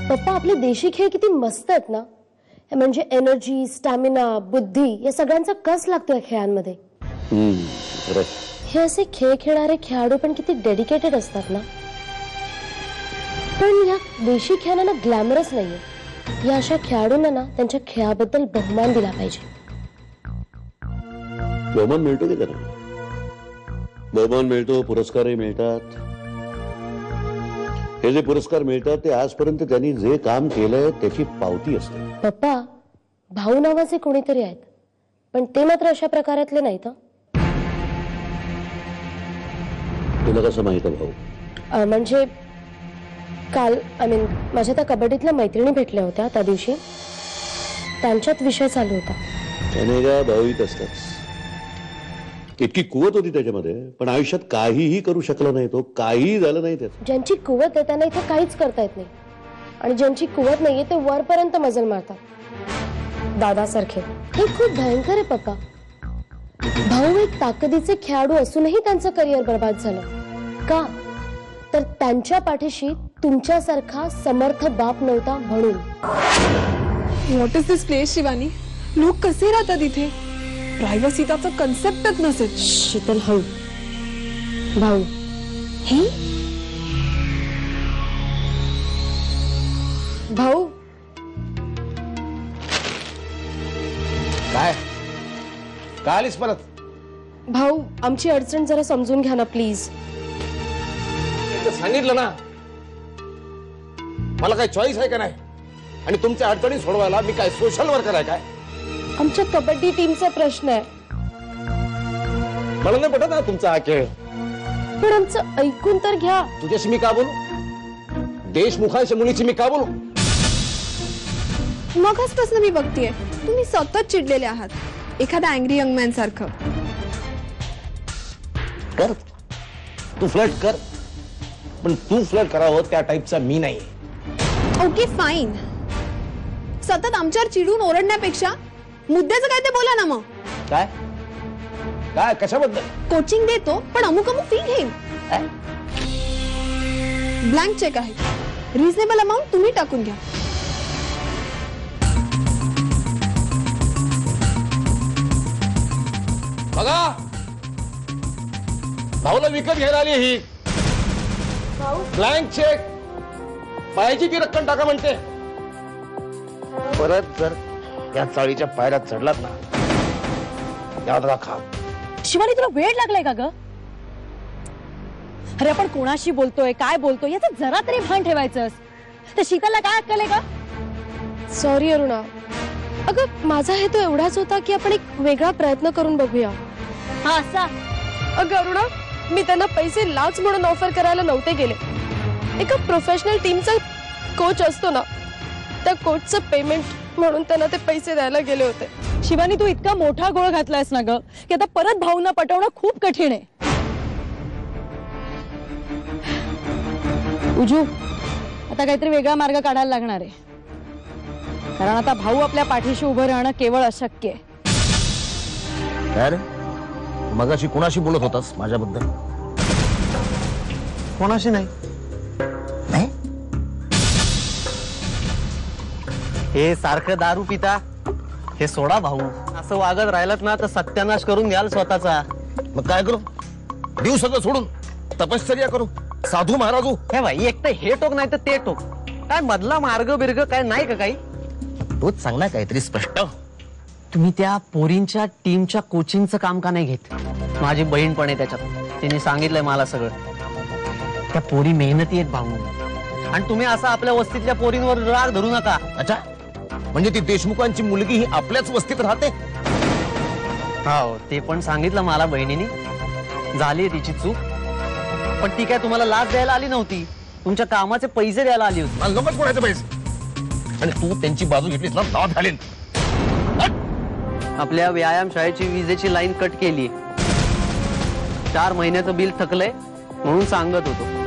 पप्पा आपले देशी खेळ किती मस्त आहेत ना. म्हणजे एनर्जी, स्टॅमिना, बुद्धी या सगळ्यांचा कस लागतो या खेळांमध्ये. हे असे खेळ खेळणारे खेळाडू पण किती डेडिकेटेड असतात ना. पण या देशी खेळांना ग्लॅमरस नाहीये. या अशा खेळाडूंना ना त्यांच्या खेळाबद्दल बहुमान दिला पाहिजे. बहुमान मिळतो की त्यांना. बहुमान मिळतो, पुरस्कारही मिळतात. हे जे पुरस्कार मिळतात ते आजपर्यंत त्यांनी जे काम केलंय त्याची पावती असते. पप्पा, भाऊ नावाचे कोणीतरी आहेत, पण ते मात्र अशा प्रकारातले नाहीत. तुला कसं माहित आहे भाऊ? म्हणजे काल माझ्या त्या कबड्डीतल्या मैत्रिणी भेटल्या होत्या त्या दिवशी. त्यांच्यात विषय चालू होता. त्याने का भाऊहीत असतात. इतकी कुवत होती त्याच्यामध्ये, पण आयुष्यात काहीही करू शकला नाही तो. काहीही झालं नाही त्याचं. ज्यांची कुवत आहे त्यांना इथे काहीच करता येत नाही, आणि ज्यांची कुवत नाहीये ते वरपर्यंत मजल मारतात. दादासारखे. हे खूप भयंकर आहे पप्पा. भाऊ एक ताकदीचे खेळाडू असूनही त्यांचं करिअर बर्बाद झालं. का? तर त्यांच्या पाठीशी तुमच्यासारखा समर्थ बाप नव्हता म्हणून. What is this place Shivani? लोक कसे राहतात इथे? प्रायव्हसीचा कन्सेप्टच नसेल. शीतल, हळू. भाऊ हे भाऊ. काय काय आलीस परत? भाऊ, आमची अडचण जरा समजून घ्या ना प्लीज. सांगितलं ना, मला काय चॉईस आहे का नाही? आणि तुमच्या अडचणी सोडवायला मी काय सोशल वर्कर आहे काय? आमच्या कबड्डी टीमचा प्रश्न आहे. मला नाही पटत ना तुमचा हा खेळ. पण आमचं ऐकून तर घ्या. तुझ्याशी मी का बोलू? देशमुखांच्या मुलीची मी का बोलू? मगाचपासून मी बघतीये तुम्ही सतत चिडलेले आहात, एखादा अँग्री यंग मॅन सारखं. कर, तू फ्लर्ट कर, पण तू फ्लर्ट करावं त्या टाईपचा मी नाही. Okay fine. सतत आमच्यावर चिडून ओरडण्यापेक्षा मुद्द्याचं काय ते बोला ना. मग काय काय कशाबद्दल? कोचिंग देतो पण अमुक अमुक फी घेईन. ब्लँक चेक आहे, रिझनेबल अमाऊंट तुम्ही टाकून घ्या. बघा, भाऊला विकत घ्यायला आली ही. ब्लँक चेक पाहिजे ती रक्कम टाका म्हणते. परत जर या चाळीच्या पायऱ्यात चढलात ना, याद राखा. शिवानी, तुला वेळ लागलाय का ग? अरे आपण कोणाशी बोलतोय, काय बोलतोय याचं जरा तरी भान ठेवायचंस. तर शीतलला काय अक्कल आहे का? सॉरी अरुणा. अगं माझा हेतू एवढाच होता की आपण एक वेगळा प्रयत्न करून बघूया. हा असा. अगं अरुणा, मी त्यांना पैसे लाच म्हणून ऑफर करायला नव्हते गेले. एका प्रोफेशनल टीमचा कोच असतो ना, त्या कोचचं पेमेंट म्हणून त्यांना ते पैसे द्यायला गेले होते. शिवानी, तू इतका मोठा गोळ घातलायस ना ग की आता परत भाऊंना पटवणं खूप कठीण आहे. उजू, आता काहीतरी वेगळा मार्ग काढायला लागणार आहे, कारण आता भाऊ आपल्या पाठीशी उभं राहणं केवळ अशक्य आहे. काय रे, मगाशी कोणाशी बोलत होतास माझ्याबद्दल? कोणाशी नाही. हे सारखं दारू पिता, हे सोडा भाऊ. असं वागत राहिलात ना तर सत्यानाश करून घ्याल स्वतःचा. मग काय करू? देऊ सगळं सोडून तपश्चर्या करू, साधू महाराजू? हे भाई, एक तर हे टोक नाही तर ते टोक. काय मधला मार्ग बिर्ग काय नाही का काही? तोच सांग ना काहीतरी स्पष्ट. तुम्ही त्या पोरींच्या टीमच्या कोचिंगचं काम का नाही घेत? माझी बहीण पण आहे त्याच्यात, तिने सांगितलंय मला सगळं. त्या पोरी मेहनती आहेत भाऊ, आणि तुम्ही असं आपल्या वस्तीतल्या पोरींवर राग धरू नका. अच्छा, म्हणजे ती देशमुखांची मुलगी ही आपल्याच वस्तीत राहते? हो, ते पण सांगितलं मला बहिणीने. झाली तिची चूक, पण ती काय तुम्हाला लाच द्यायला आली नव्हती, तुमच्या कामाचे पैसे द्यायला आली होती. गमत कोणाचे पैसे? आणि तू त्यांची बाजू घेतलीस ना, दाद घालेन. आपल्या व्यायामशाळेची विजेची लाईन कट केली. 4 महिन्याचं बिल थकलंय म्हणून सांगत होतो.